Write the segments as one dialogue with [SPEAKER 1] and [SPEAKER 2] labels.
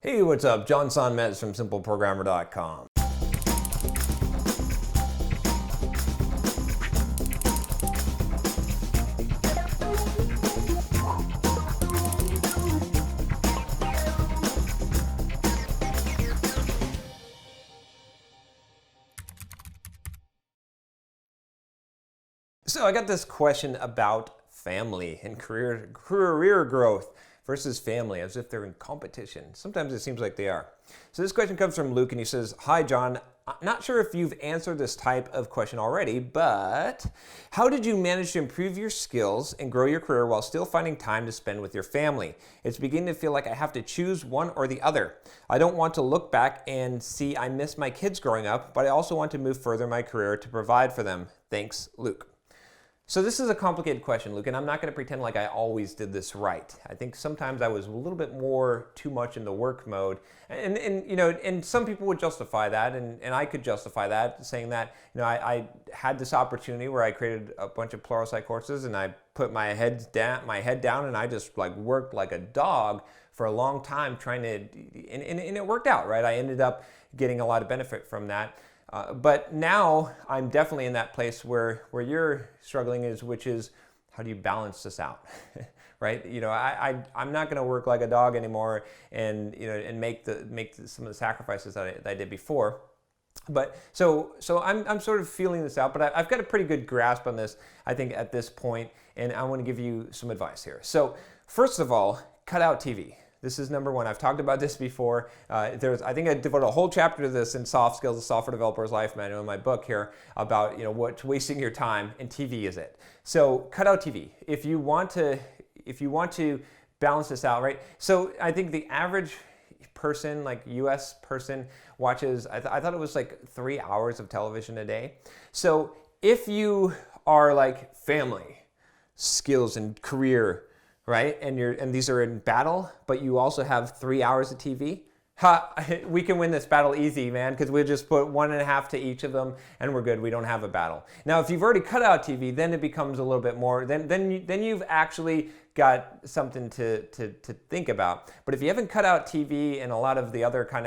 [SPEAKER 1] Hey, what's up? John Sonmez from SimpleProgrammer.com. So I got this question about family and career growth versus family, as if they're in competition. Sometimes it seems like they are. So this question comes from Luke, and he says, "Hi, John. I'm not sure if you've answered this type of question already, but how did you manage to improve your skills and grow your career while still finding time to spend with your family? It's beginning to feel like I have to choose one or the other. I don't want to look back and see I miss my kids growing up, but I also want to move further in my career to provide for them. Thanks, Luke." So this is a complicated question, Luke, and I'm not going to pretend like I always did this right. I think sometimes I was a little bit more too much in the work mode, and some people would justify that, and I could justify that, saying that I had this opportunity where I created a bunch of Pluralsight courses, and I put my head down, and I just worked like a dog for a long time trying to, and it worked out, right? I ended up getting a lot of benefit from that. But now I'm definitely in that place where you're struggling which is how do you balance this out, right? I'm not going to work like a dog anymore, and make some of the sacrifices that I did before. But so I'm sort of feeling this out, but I've got a pretty good grasp on this, I think, at this point, and I want to give you some advice here. So first of all, cut out TV. This is number one. I've talked about this before. I think I devoted a whole chapter to this in Soft Skills, the Software Developer's Life Manual in my book here about what's wasting your time, and TV is it. So cut out TV if you want to balance this out, right? So I think the average person, like U.S. person, watches. I thought it was like 3 hours of television a day. So if you are like family, skills, and career, right? And these are in battle, but you also have 3 hours of TV. We can win this battle easy, man, because we'll just put 1.5 to each of them, and we're good. We don't have a battle. Now, if you've already cut out TV, then it becomes a little bit more. Then you've actually got something to think about. But if you haven't cut out TV and a lot of the other kind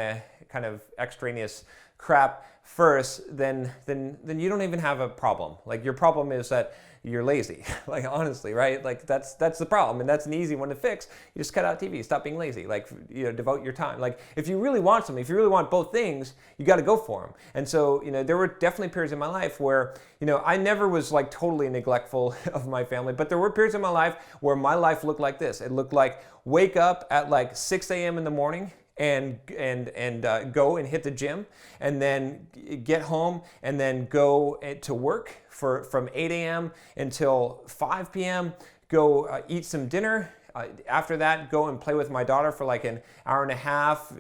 [SPEAKER 1] of extraneous crap first, then you don't even have a problem. Like, your problem is that you're lazy. Like, honestly, right? Like, that's the problem, and that's an easy one to fix. You just cut out TV, stop being lazy. Like, devote your time. Like, if you really want something, if you really want both things, you got to go for them. And so, there were definitely periods in my life where, I never was like totally neglectful of my family, but there were periods in my life where my life looked like this. It looked like wake up at like 6 a.m. in the morning, and go and hit the gym, and then get home, and then go to work from 8 a.m. until 5 p.m., go eat some dinner. After that, go and play with my daughter for like an hour and a half,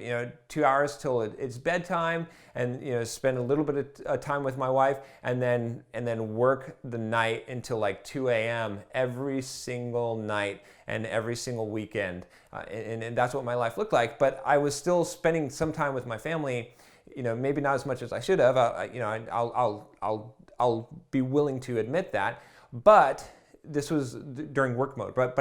[SPEAKER 1] 2 hours till it's bedtime, and spend a little bit of time with my wife, and then work the night until like 2 a.m. every single night and every single weekend, and that's what my life looked like. But I was still spending some time with my family, maybe not as much as I should have. I'll be willing to admit that, but this was during work mode, but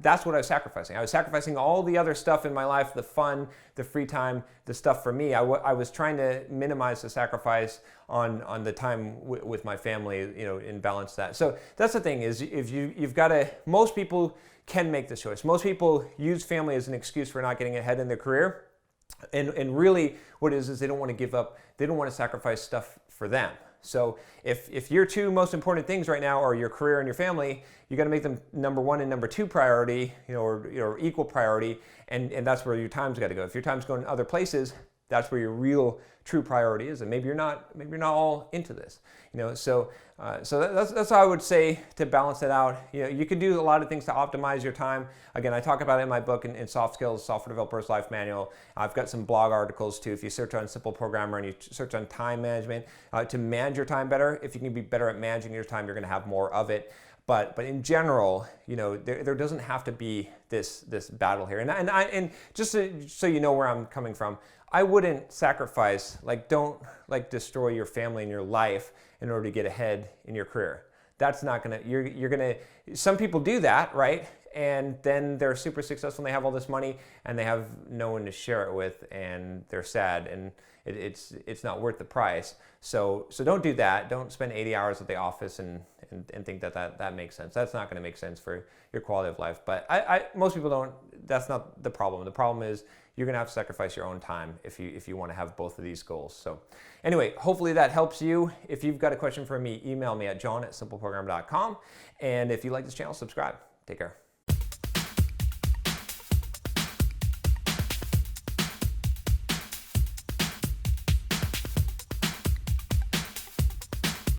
[SPEAKER 1] that's what I was sacrificing. I was sacrificing all the other stuff in my life, the fun, the free time, the stuff for me. I was trying to minimize the sacrifice on the time with my family, and balance that. So that's the thing, is if you've got to, most people can make this choice. Most people use family as an excuse for not getting ahead in their career. And really what it is they don't want to give up, they don't want to sacrifice stuff for them. So if your two most important things right now are your career and your family, you got to make them number one and number two priority, or equal priority, and that's where your time's got to go. If your time's going other places, that's where your real true priority is, and maybe you're not all into this, So that's how I would say to balance it out. You can do a lot of things to optimize your time. Again, I talk about it in my book in Soft Skills, Software Developer's Life Manual. I've got some blog articles too. If you search on Simple Programmer and you search on time management, to manage your time better. If you can be better at managing your time, you're going to have more of it. But in general, there doesn't have to be this battle here. And just so you know where I'm coming from, I wouldn't sacrifice, don't destroy your family and your life in order to get ahead in your career. That's not gonna, you're gonna, some people do that, right? and then they're super successful and they have all this money and they have no one to share it with, and they're sad, and it's not worth the price. So don't do that. Don't spend 80 hours at the office and think that makes sense. That's not going to make sense for your quality of life. But most people don't. That's not the problem. The problem is you're going to have to sacrifice your own time if you want to have both of these goals. So anyway, hopefully that helps you. If you've got a question for me, email me at john@simpleprogram.com. And if you like this channel, subscribe. Take care.